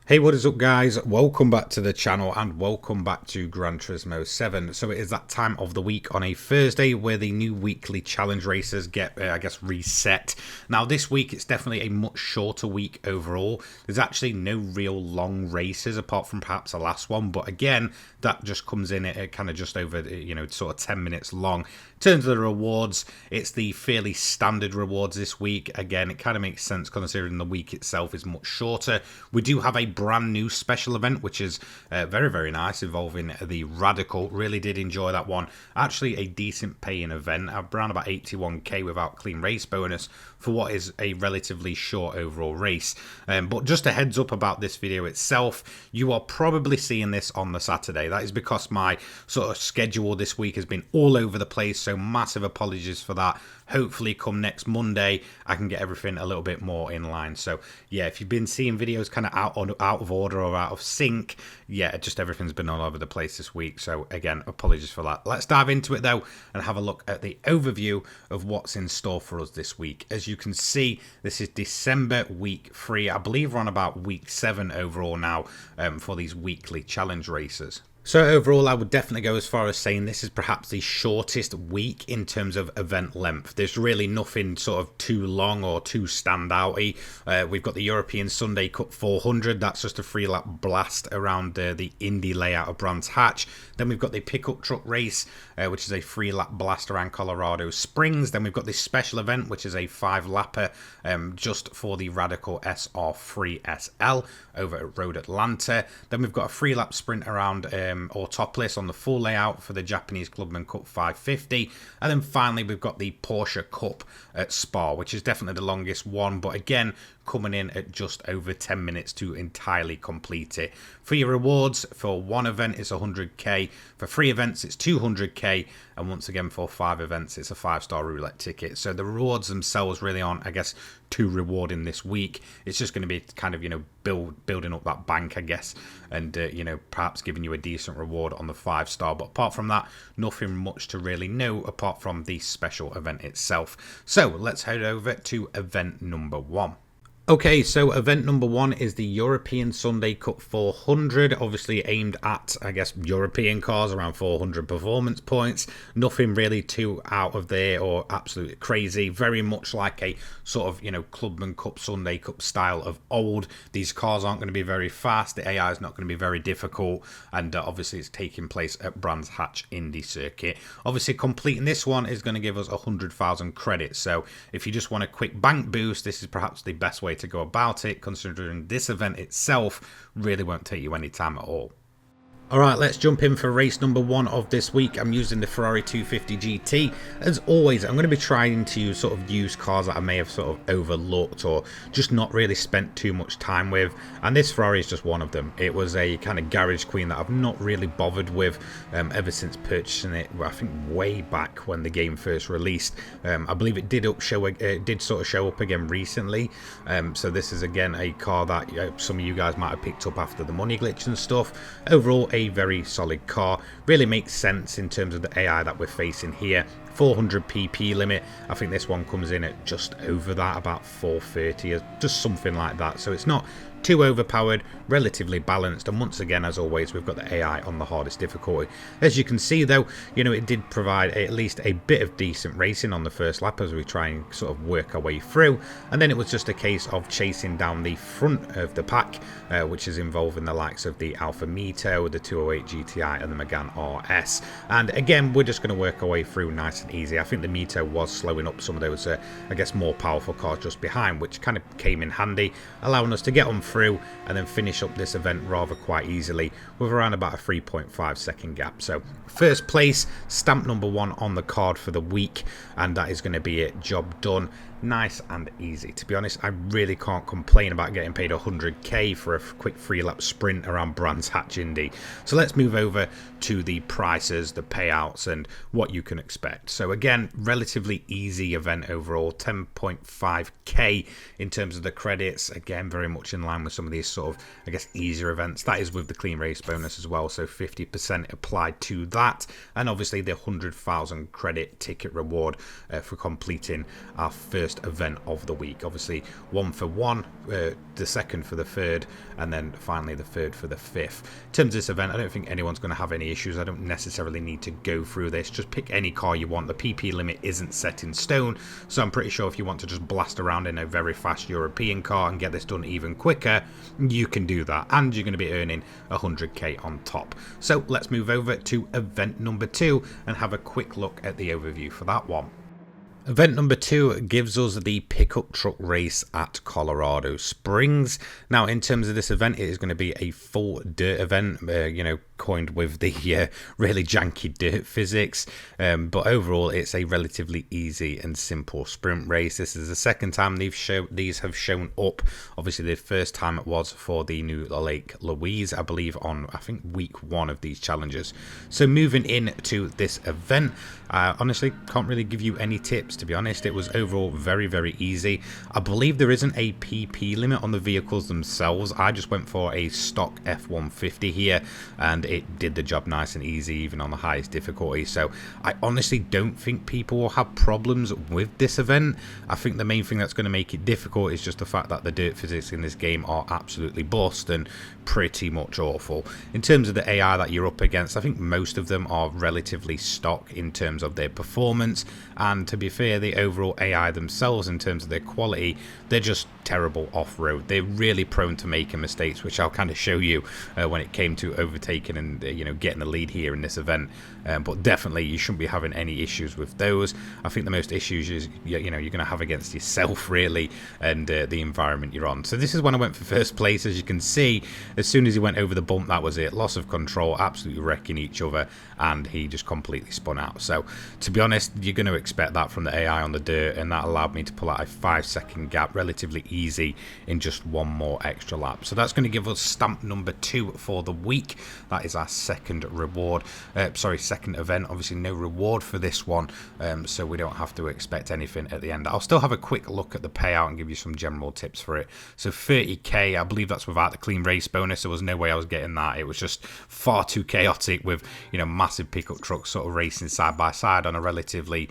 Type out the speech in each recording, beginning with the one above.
Hey, what is up, guys? Welcome back to the channel and welcome back to Gran Turismo 7. So it is that time of the week on a Thursday where the new weekly challenge races get, reset. Now, this week it's definitely a much shorter week overall. There's actually no real long races apart from perhaps the last one, but again, that just comes in at kind of just over, sort of 10 minutes long. In terms of the rewards, it's the fairly standard rewards this week. Again, it kind of makes sense considering the week itself is much shorter. We do have a brand new special event, which is very, very nice, involving the Radical. Really did enjoy that one. Actually, a decent paying event, around about 81k without clean race bonus for what is a relatively short overall race. But just a heads up about this video itself, you are probably seeing this on the Saturday. That is because my sort of schedule this week has been all over the place, so massive apologies for that. Hopefully come next Monday I can get everything a little bit more in line. So yeah, if you've been seeing videos kind of out of order or out of sync, yeah, just everything's been all over the place this week. So again, apologies for that. Let's dive into it though and have a look at the overview of what's in store for us this week. As you can see, this is December week 3. I believe we're on about week 7 overall now for these weekly challenge races. So overall, I would definitely go as far as saying this is perhaps the shortest week in terms of event length. There's really nothing sort of too long or too standouty. We've got the European Sunday Cup 400. That's just a free lap blast around the Indy layout of Brands Hatch. Then we've got the pickup truck race, which is a free lap blast around Colorado Springs. Then we've got this special event, which is a 5-lapper just for the Radical SR3 SL over at Road Atlanta. Then we've got a free lap sprint around or topless on the full layout for the Japanese Clubman Cup 550. And then finally we've got the Porsche Cup at Spa, which is definitely the longest one, but again coming in at just over 10 minutes to entirely complete it. For your rewards, for one event it's 100k, for 3 events it's 200k, and once again for 5 events it's a 5-star roulette ticket. So the rewards themselves really aren't, I guess, too rewarding this week. It's just going to be kind of, building up that bank, I guess, and perhaps giving you a decent reward on the 5-star. But apart from that, nothing much to really know apart from the special event itself. So let's head over to event number 1. Okay, so event number 1 is the European Sunday Cup 400, obviously aimed at, I guess, European cars, around 400 performance points. Nothing really too out of there or absolutely crazy. Very much like a sort of, Clubman Cup, Sunday Cup style of old. These cars aren't going to be very fast. The AI is not going to be very difficult. And obviously it's taking place at Brands Hatch Indy Circuit. Obviously completing this one is going to give us 100,000 credits. So if you just want a quick bank boost, this is perhaps the best way to go about it, considering this event itself really won't take you any time at all. Alright, let's jump in for race number 1 of this week. I'm using the Ferrari 250 GT. As always, I'm going to be trying to sort of use cars that I may have sort of overlooked or just not really spent too much time with, and this Ferrari is just one of them. It was a kind of garage queen that I've not really bothered with ever since purchasing it, I think way back when the game first released. I believe it did sort of show up again recently, so this is again a car that some of you guys might have picked up after the money glitch and stuff. Overall, a very solid car. Really makes sense in terms of the AI that we're facing here. 400 pp limit. I think this one comes in at just over that, about 430 or just something like that. So it's not too overpowered, relatively balanced, and once again, as always, we've got the AI on the hardest difficulty. As you can see though, it did provide at least a bit of decent racing on the first lap as we try and sort of work our way through, and then it was just a case of chasing down the front of the pack, which is involving the likes of the Alfa Mito, the 208 GTI and the Megane RS. And again, we're just going to work our way through nice and easy. I think the Mito was slowing up some of those I guess more powerful cars just behind, which kind of came in handy, allowing us to get on through and then finish up this event rather quite easily with around about a 3.5 second gap. So first place, stamp number 1 on the card for the week, and that is going to be it. Job done. Nice and easy. To be honest, I really can't complain about getting paid 100k for a quick 3-lap sprint around Brands Hatch Indy. So let's move over to the prices, the payouts, and what you can expect. So again, relatively easy event overall, 10.5k in terms of the credits. Again, very much in line with some of these sort of, I guess, easier events. That is with the clean race bonus as well, so 50% applied to that, and obviously the 100,000 credit ticket reward for completing our first first event of the week. Obviously, one for one, the second for the third, and then finally the third for the fifth. In terms of this event, I don't think anyone's going to have any issues. I don't necessarily need to go through this. Just pick any car you want. The PP limit isn't set in stone, so I'm pretty sure if you want to just blast around in a very fast European car and get this done even quicker, you can do that, and you're going to be earning 100k on top. So let's move over to event number 2 and have a quick look at the overview for that one. Event number 2 gives us the pickup truck race at Colorado Springs. Now, in terms of this event, it is going to be a full dirt event, coined with the really janky dirt physics. But overall, it's a relatively easy and simple sprint race. This is the second time these have shown up. Obviously, the first time it was for the new Lake Louise, I believe, on, I think, week 1 of these challenges. So moving into this event, honestly, can't really give you any tips, to be honest. It was overall very, very easy. I believe there isn't a PP limit on the vehicles themselves. I just went for a stock F-150 here, and it did the job nice and easy, even on the highest difficulty. So I honestly don't think people will have problems with this event. I think the main thing that's going to make it difficult is just the fact that the dirt physics in this game are absolutely bust and pretty much awful. In terms of the AI that you're up against, I think most of them are relatively stock in terms of their performance, and to be fair, the overall AI themselves, in terms of their quality, they're just terrible off-road. They're really prone to making mistakes, which I'll kind of show you when it came to overtaking and getting the lead here in this event. But definitely you shouldn't be having any issues with those. I think the most issues is you're going to have against yourself, really, and the environment you're on. So this is when I went for first place. As you can see, as soon as he went over the bump, that was it. Loss of control, absolutely wrecking each other, and he just completely spun out. So to be honest, you're going to expect that from the AI on the dirt, and that allowed me to pull out a 5-second gap relatively easy in just one more extra lap. So that's going to give us stamp number 2 for the week. That is our second reward, second event. Obviously no reward for this one, so we don't have to expect anything at the end. I'll still have a quick look at the payout and give you some general tips for it. So 30k, I believe that's without the clean race bonus. There was no way I was getting that. It was just far too chaotic with massive pickup trucks sort of racing side by side on a relatively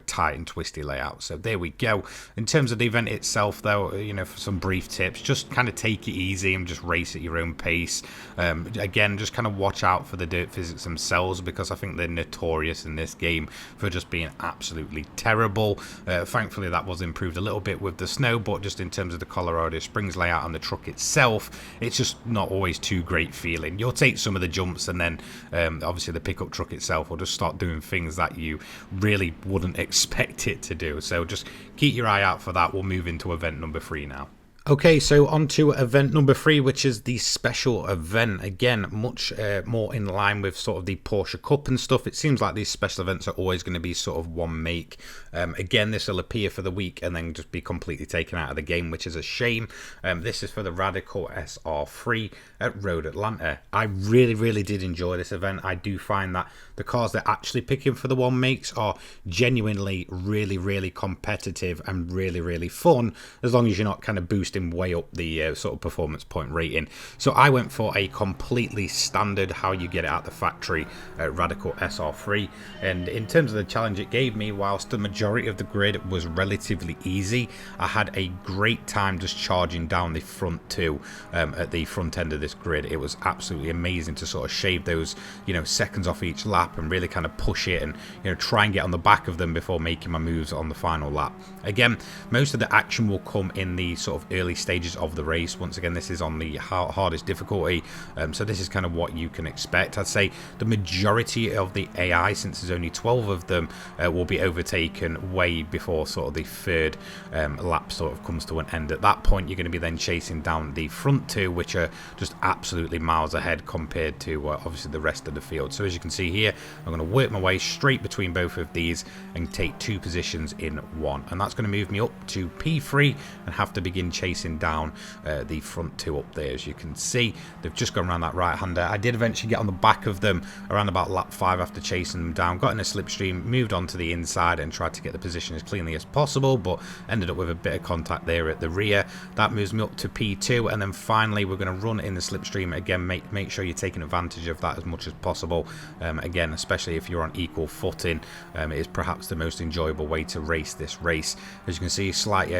tight and twisty layout. So there we go. In terms of the event itself, though, for some brief tips, just kind of take it easy and just race at your own pace. Again, just kind of watch out for the dirt physics themselves, because I think they're notorious in this game for just being absolutely terrible. Thankfully that was improved a little bit with the snow, but just in terms of the Colorado Springs layout and the truck itself, it's just not always too great feeling. You'll take some of the jumps, and then obviously the pickup truck itself will just start doing things that you really wouldn't expect it to do. So just keep your eye out for that. We'll move into event number 3 now. Okay, so on to event number 3, which is the special event. Again, much more in line with sort of the Porsche Cup and stuff. It seems like these special events are always going to be sort of one make. Again, this will appear for the week and then just be completely taken out of the game, which is a shame. This is for the Radical SR3 at Road Atlanta. I really did enjoy this event. I do find that the cars they're actually picking for the one makes are genuinely really competitive and really fun, as long as you're not kind of boosting way up the sort of performance point rating. So I went for a completely standard, how you get it out the factory Radical SR3, and in terms of the challenge it gave me, whilst the majority of the grid was relatively easy, I had a great time just charging down the front two at the front end of this grid. It was absolutely amazing to sort of shave those seconds off each lap and really kind of push it and try and get on the back of them before making my moves on the final lap. Again, most of the action will come in the sort of early stages of the race. Once again, this is on the hardest difficulty, so this is kind of what you can expect. I'd say the majority of the AI, since there's only 12 of them, will be overtaken way before sort of the third lap sort of comes to an end. At that point, you're going to be then chasing down the front two, which are just absolutely miles ahead compared to obviously the rest of the field. So as you can see here, I'm going to work my way straight between both of these and take 2 positions in one, and that's going to move me up to P3 and have to begin chasing chasing down the front two up there. As you can see, they've just gone around that right-hander. I did eventually get on the back of them around about lap 5 after chasing them down, got in a slipstream, moved on to the inside and tried to get the position as cleanly as possible, but ended up with a bit of contact there at the rear. That moves me up to P2, and then finally we're going to run in the slipstream again. Make sure you're taking advantage of that as much as possible. Again, especially if you're on equal footing, it is perhaps the most enjoyable way to race this race. As you can see, slight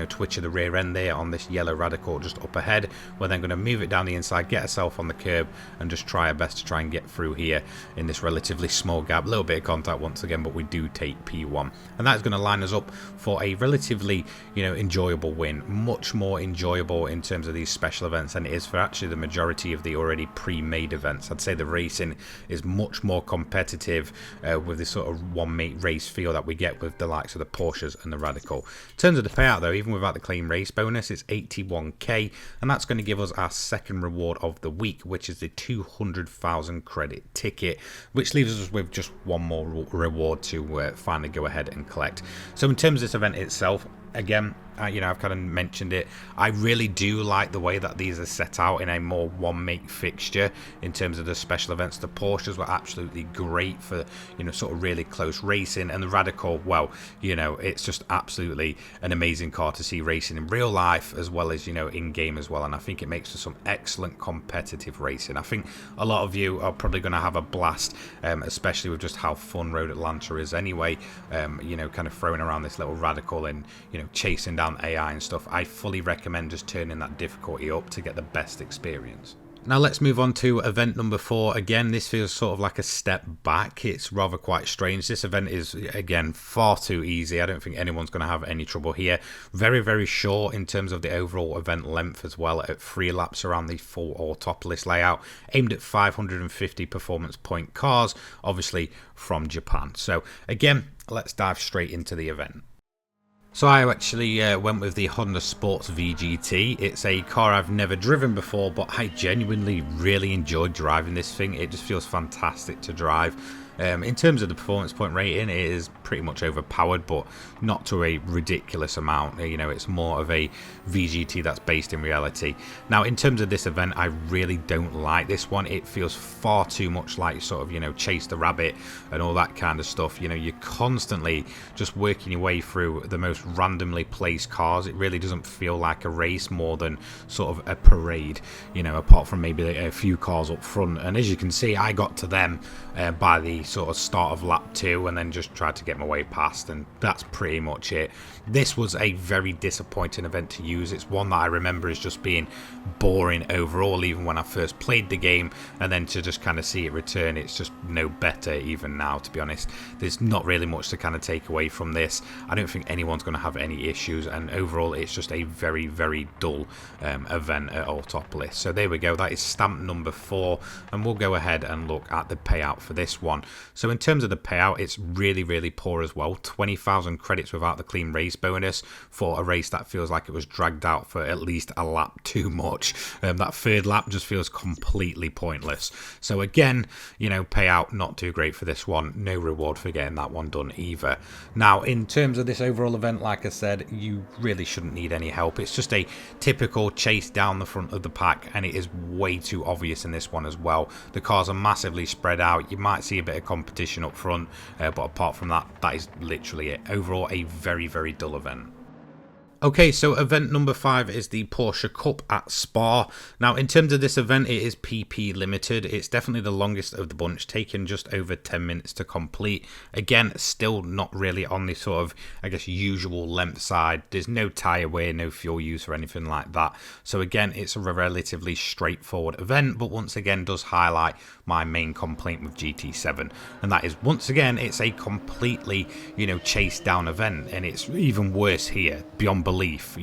twitch of the rear end there on this yellow radical just up ahead. We're then going to move it down the inside, get ourselves on the curb, and just try our best to try and get through here in this relatively small gap. A little bit of contact once again, but we do take P1, and that's going to line us up for a relatively enjoyable win. Much more enjoyable in terms of these special events than it is for actually the majority of the already pre-made events. I'd say the racing is much more competitive with this sort of one-mate race feel that we get with the likes of the Porsches and the Radical. In terms of the payout though, even without the claim race bonus, it's 81k, and that's going to give us our second reward of the week, which is the 200,000 credit ticket, which leaves us with just one more reward to finally go ahead and collect. So in terms of this event itself, again, I've kind of mentioned it. I really do like the way that these are set out in a more one-make fixture in terms of the special events. The Porsches were absolutely great for, sort of really close racing, and the Radical, well, it's just absolutely an amazing car to see racing in real life as well as, in-game as well, and I think it makes for some excellent competitive racing. I think a lot of you are probably going to have a blast, especially with just how fun Road Atlanta is anyway, kind of throwing around this little Radical and, chasing down AI and stuff. I fully recommend just turning that difficulty up to get the best experience. Now let's move on to event number 4. Again, this feels sort of like a step back. It's rather quite strange. This event is, again, far too easy. I don't think anyone's going to have any trouble here. Very, very short in terms of the overall event length as well, at 3 laps around the full Autopolis layout, aimed at 550 performance point cars, obviously from Japan. So again, let's dive straight into the event. So I actually went with the Honda Sports VGT. It's a car I've never driven before, but I genuinely really enjoyed driving this thing. It just feels fantastic to drive. In terms of the performance point rating, it is pretty much overpowered, but not to a ridiculous amount. It's more of a VGT that's based in reality. Now, in terms of this event, I really don't like this one. It feels far too much like sort of, chase the rabbit and all that kind of stuff. You're constantly just working your way through the most randomly placed cars. It really doesn't feel like a race more than sort of a parade, apart from maybe a few cars up front. And as you can see, I got to them by the sort of start of lap 2 and then just tried to get my way past, and that's pretty much it. This was a very disappointing event to use. It's one that I remember as just being boring overall, even when I first played the game, and then to just kind of see it return, it's just no better even now, to be honest. There's not really much to kind of take away from this. I don't think anyone's going to have any issues, and overall it's just a very, very dull event at Autopolis. So there we go, that is stamp number 4, and we'll go ahead and look at the payout for this one. So in terms of the payout, it's really, really poor as well. 20,000 credits without the clean race bonus for a race that feels like it was dragged out for at least a lap too much. That third lap just feels completely pointless. So again, payout not too great for this one. No reward for getting that one done either. Now, in terms of this overall event, like I said, you really shouldn't need any help. It's just a typical chase down the front of the pack, and it is way too obvious in this one as well. The cars are massively spread out. You might see a bit of competition up front, but apart from that, that is literally it. Overall, a very, very dull event. Okay, so event number 5 is the Porsche Cup at Spa. Now, in terms of this event, it is PP limited. It's definitely the longest of the bunch, taking just over 10 minutes to complete. Again, still not really on the sort of, I guess, usual length side. There's no tyre wear, no fuel use or anything like that. So again, it's a relatively straightforward event, but once again does highlight my main complaint with GT7. And that is, once again, it's a completely, chase down event. And it's even worse here, beyond belief.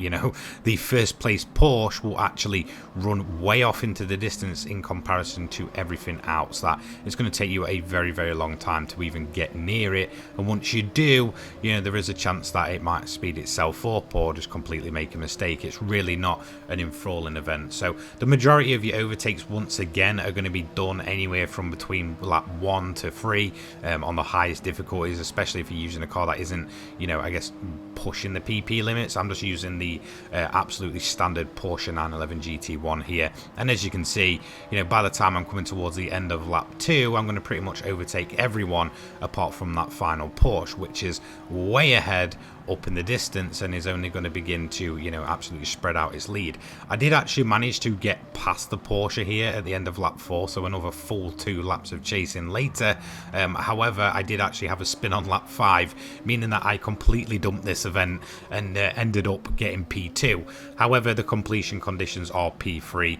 The first place Porsche will actually run way off into the distance in comparison to everything else. That it's going to take you a very, very long time to even get near it, and once you do, there is a chance that it might speed itself up or just completely make a mistake. It's really not an enthralling event. So the majority of your overtakes once again are going to be done anywhere from between lap 1 to 3 on the highest difficulties, especially if you're using a car that isn't, I guess, pushing the PP limits. I'm just just using the absolutely standard Porsche 911 GT1 here. And as you can see, by the time I'm coming towards the end of lap 2, I'm going to pretty much overtake everyone apart from that final Porsche, which is way ahead up in the distance and is only going to begin to, absolutely spread out its lead. I did actually manage to get past the Porsche here at the end of lap 4, so another full 2 laps of chasing later. However, I did actually have a spin on lap 5, meaning that I completely dumped this event and ended up getting P2. However, the completion conditions are P3,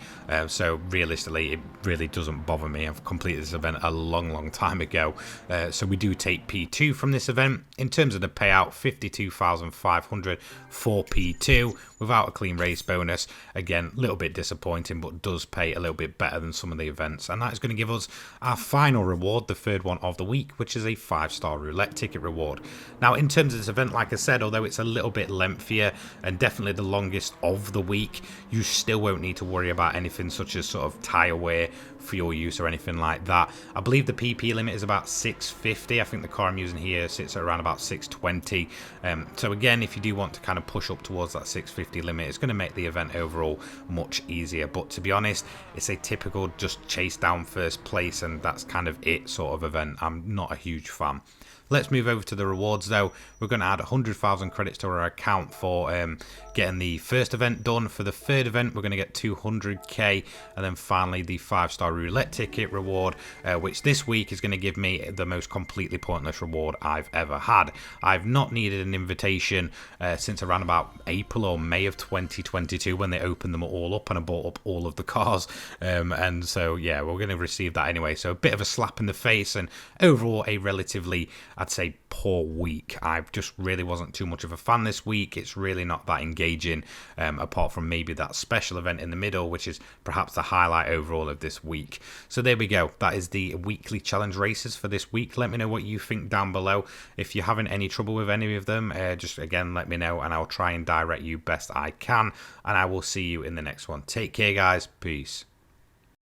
so realistically, it really doesn't bother me. I've completed this event a long time ago, so we do take P2 from this event. In terms of the payout, 52,500 for P2 without a clean race bonus. Again, a little bit disappointing, but does pay a little bit better than some of the events. And that is going to give us our final reward, the third one of the week, which is a 5-star roulette ticket reward. Now, in terms of this event, like I said, although it's a little bit lengthier and definitely the longest of the week, you still won't need to worry about anything such as sort of tyre wear, fuel use or anything like that. I believe the PP limit is about 650. I think the car I'm using here sits at around about 620. So again, if you do want to kind of push up towards that 650 limit, it's going to make the event overall much easier. But to be honest, it's a typical just chase down first place and that's kind of it sort of event. I'm not a huge fan. Let's move over to the rewards though. We're going to add 100,000 credits to our account for getting the first event done. For the third event, we're going to get 200k, and then finally the 5-star roulette ticket reward, which this week is going to give me the most completely pointless reward I've ever had. I've not needed an invitation since around about April or May of 2022 when they opened them all up and I bought up all of the cars, and so yeah, we're going to receive that anyway. So a bit of a slap in the face and overall a relatively, I'd say, poor week. I just really wasn't too much of a fan this week. It's really not that engaging, apart from maybe that special event in the middle, which is perhaps the highlight overall of this week. So there we go. That is the weekly challenge races for this week. Let me know what you think down below. If you're having any trouble with any of them, just again let me know and I'll try and direct you best I can, and I will see you in the next one. Take care guys. Peace.